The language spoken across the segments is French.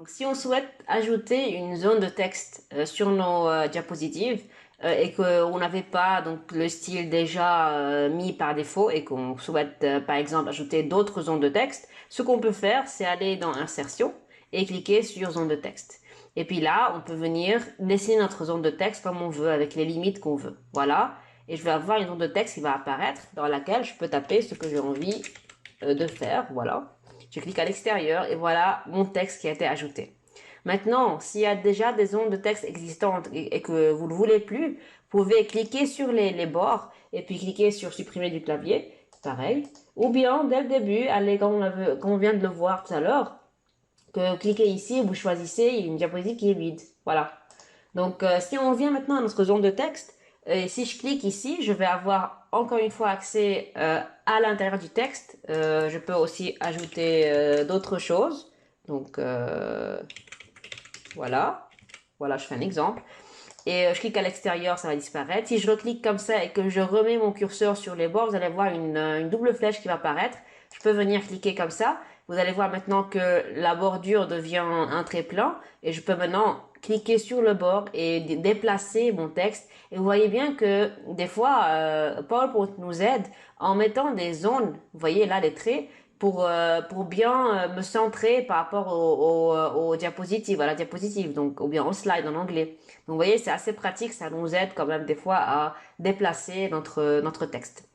Donc, si on souhaite ajouter une zone de texte sur nos diapositives et qu'on n'avait pas donc le style déjà mis par défaut et qu'on souhaite par exemple ajouter d'autres zones de texte, ce qu'on peut faire, c'est aller dans Insertion et cliquer sur zone de texte. Et puis là, on peut venir dessiner notre zone de texte comme on veut avec les limites qu'on veut. Voilà. Et je vais avoir une zone de texte qui va apparaître dans laquelle je peux taper ce que j'ai envie de faire. Voilà. Je clique à l'extérieur et voilà mon texte qui a été ajouté. Maintenant, s'il y a déjà des zones de texte existantes et que vous ne voulez plus, vous pouvez cliquer sur les bords et puis cliquer sur supprimer du clavier, pareil. Ou bien, dès le début, allez, comme on vient de le voir tout à l'heure, que cliquez ici, vous choisissez une diapositive qui est vide. Voilà. Donc, si on vient maintenant à notre zone de texte, et si je clique ici, je vais avoir encore une fois accès à l'intérieur du texte. Je peux aussi ajouter d'autres choses. Donc, voilà. Voilà, je fais un exemple. Et je clique à l'extérieur, ça va disparaître. Si je reclique comme ça et que je remets mon curseur sur les bords, vous allez voir une double flèche qui va apparaître. Je peux venir cliquer comme ça. Vous allez voir maintenant que la bordure devient un trait plein et je peux maintenant cliquer sur le bord et déplacer mon texte. Et vous voyez bien que des fois, PowerPoint nous aide en mettant des zones, vous voyez là les traits, pour bien me centrer par rapport aux diapositives, à la diapositive, donc, ou bien au slide en anglais. Donc, vous voyez, c'est assez pratique, ça nous aide quand même des fois à déplacer notre texte.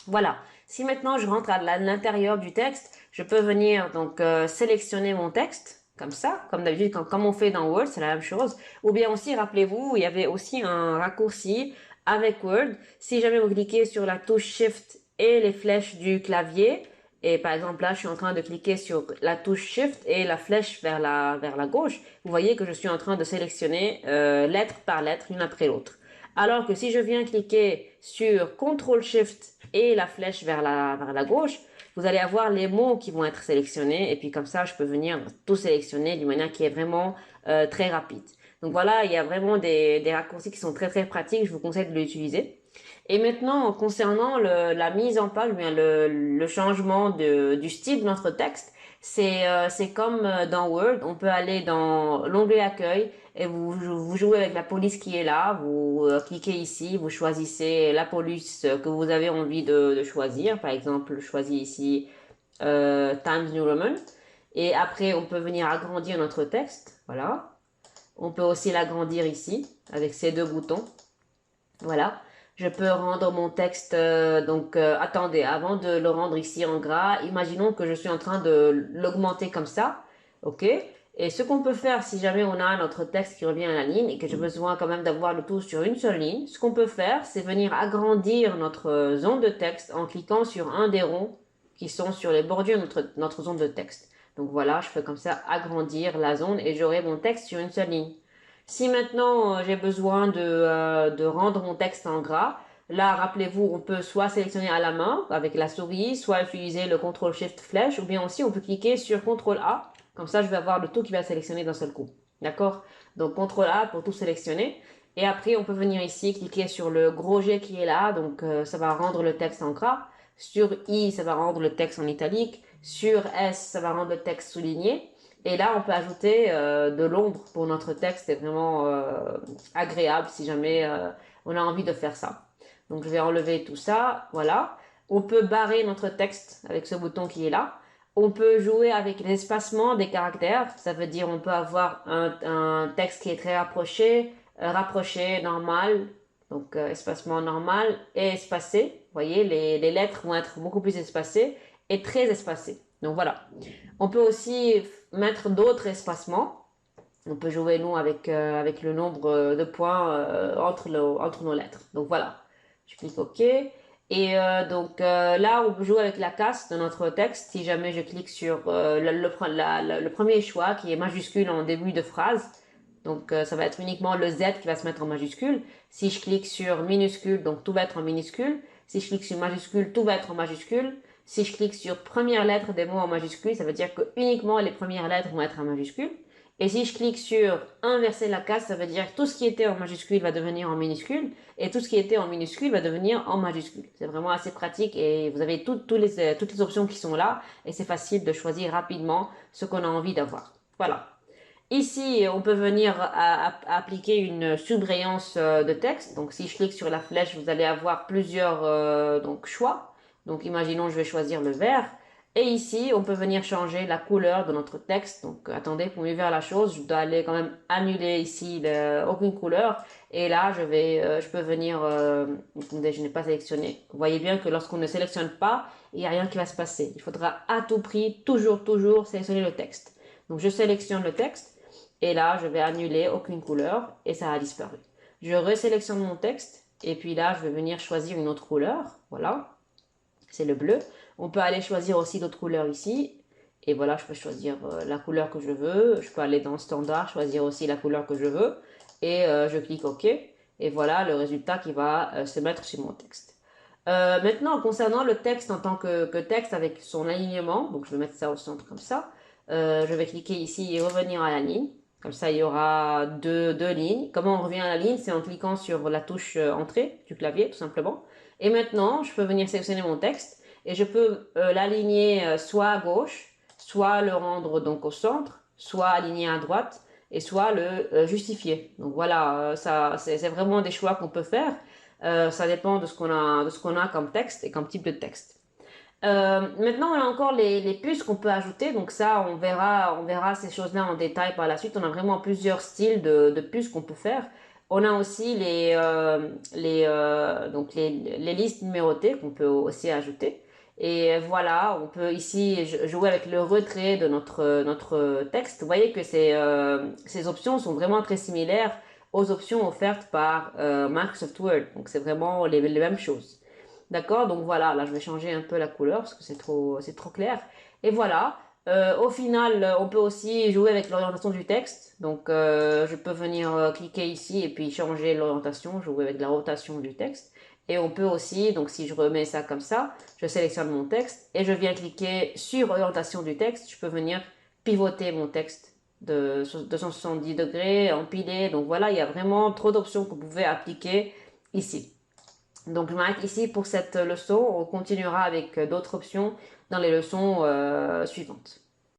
Voilà. Si maintenant je rentre à l'intérieur du texte, je peux venir donc sélectionner mon texte, comme ça, comme d'habitude, comme on fait dans Word, c'est la même chose. Ou bien aussi, rappelez-vous, il y avait aussi un raccourci avec Word. Si jamais vous cliquez sur la touche Shift et les flèches du clavier, et par exemple là, je suis en train de cliquer sur la touche Shift et la flèche vers la gauche, vous voyez que je suis en train de sélectionner lettre par lettre, l'une après l'autre. Alors que si je viens cliquer sur CTRL SHIFT et la flèche vers la gauche, vous allez avoir les mots qui vont être sélectionnés et puis comme ça, je peux venir tout sélectionner d'une manière qui est vraiment très rapide. Donc voilà, il y a vraiment des raccourcis qui sont très très pratiques, je vous conseille de l'utiliser. Et maintenant, concernant la mise en page, bien le changement du style de notre texte, c'est comme dans Word, on peut aller dans l'onglet accueil et vous jouez avec la police qui est là, vous cliquez ici, vous choisissez la police que vous avez envie de choisir. Par exemple, je choisis ici Times New Roman. Et après, on peut venir agrandir notre texte. Voilà. On peut aussi l'agrandir ici avec ces deux boutons. Voilà. Je peux rendre mon texte, attendez, avant de le rendre ici en gras, imaginons que je suis en train de l'augmenter comme ça, ok? Et ce qu'on peut faire si jamais on a notre texte qui revient à la ligne et que j'ai besoin quand même d'avoir le tout sur une seule ligne, ce qu'on peut faire, c'est venir agrandir notre zone de texte en cliquant sur un des ronds qui sont sur les bordures de notre zone de texte. Donc voilà, je fais comme ça agrandir la zone et j'aurai mon texte sur une seule ligne. Si maintenant j'ai besoin de rendre mon texte en gras, là rappelez-vous, on peut soit sélectionner à la main avec la souris, soit utiliser le CTRL SHIFT flèche, ou bien aussi on peut cliquer sur CTRL A, comme ça je vais avoir le tout qui va sélectionner d'un seul coup. D'accord? Donc CTRL A pour tout sélectionner. Et après on peut venir ici cliquer sur le gros G qui est là, donc ça va rendre le texte en gras. Sur I, ça va rendre le texte en italique. Sur S, ça va rendre le texte souligné. Et là, on peut ajouter de l'ombre pour notre texte. C'est vraiment agréable si jamais on a envie de faire ça. Donc, je vais enlever tout ça. Voilà. On peut barrer notre texte avec ce bouton qui est là. On peut jouer avec l'espacement des caractères. Ça veut dire on peut avoir un texte qui est très rapproché, normal. Donc, espacement normal et espacé. Vous voyez, les lettres vont être beaucoup plus espacées et très espacées. Donc, voilà. On peut aussi mettre d'autres espacements. On peut jouer, nous, avec le nombre de points entre nos lettres. Donc, voilà. Je clique OK. Et là, on peut jouer avec la casse de notre texte. Si jamais je clique sur le premier choix, qui est majuscule en début de phrase, donc ça va être uniquement le Z qui va se mettre en majuscule. Si je clique sur minuscule, donc tout va être en minuscule. Si je clique sur majuscule, tout va être en majuscule. Si je clique sur première lettre des mots en majuscule, ça veut dire que uniquement les premières lettres vont être en majuscule. Et si je clique sur inverser la case, ça veut dire que tout ce qui était en majuscule va devenir en minuscule et tout ce qui était en minuscule va devenir en majuscule. C'est vraiment assez pratique et vous avez toutes les options qui sont là et c'est facile de choisir rapidement ce qu'on a envie d'avoir. Voilà. Ici, on peut venir appliquer une subrayance de texte. Donc, si je clique sur la flèche, vous allez avoir plusieurs donc, choix. Donc, imaginons, je vais choisir le vert. Et ici, on peut venir changer la couleur de notre texte. Donc, attendez, pour mieux voir la chose, je dois aller quand même annuler ici aucune couleur. Et là, je peux venir, attendez, je n'ai pas sélectionné. Vous voyez bien que lorsqu'on ne sélectionne pas, il n'y a rien qui va se passer. Il faudra à tout prix, toujours, toujours sélectionner le texte. Donc, je sélectionne le texte. Et là, je vais annuler aucune couleur et ça a disparu. Je resélectionne mon texte et puis là, je vais venir choisir une autre couleur. Voilà, c'est le bleu. On peut aller choisir aussi d'autres couleurs ici. Et voilà, je peux choisir la couleur que je veux. Je peux aller dans standard, choisir aussi la couleur que je veux. Et je clique OK. Et voilà le résultat qui va se mettre sur mon texte. Maintenant, concernant le texte en tant que texte avec son alignement, donc je vais mettre ça au centre comme ça. Je vais cliquer ici et revenir à la ligne. Comme ça, il y aura deux lignes. Comment on revient à la ligne? C'est en cliquant sur la touche Entrée du clavier, tout simplement. Et maintenant, je peux venir sélectionner mon texte et je peux l'aligner soit à gauche, soit le rendre donc au centre, soit aligner à droite et soit le justifier. Donc voilà, ça, c'est vraiment des choix qu'on peut faire. Ça dépend de ce qu'on a comme texte et comme type de texte. Maintenant, on a encore les puces qu'on peut ajouter. Donc ça, on verra ces choses-là en détail par la suite. On a vraiment plusieurs styles de puces qu'on peut faire. On a aussi donc les listes numérotées qu'on peut aussi ajouter. Et voilà, on peut ici jouer avec le retrait de notre texte. Vous voyez que ces options sont vraiment très similaires aux options offertes par Microsoft Word. Donc c'est vraiment les mêmes choses. D'accord? Donc voilà, là je vais changer un peu la couleur parce que c'est trop clair. Et voilà. Au final, on peut aussi jouer avec l'orientation du texte. Donc je peux venir cliquer ici et puis changer l'orientation, jouer avec la rotation du texte. Et on peut aussi, donc si je remets ça comme ça, je sélectionne mon texte et je viens cliquer sur orientation du texte. Je peux venir pivoter mon texte de 270 degrés, empiler. Donc voilà, il y a vraiment trop d'options que vous pouvez appliquer ici. Donc je m'arrête ici pour cette leçon. On continuera avec d'autres options dans les leçons suivantes.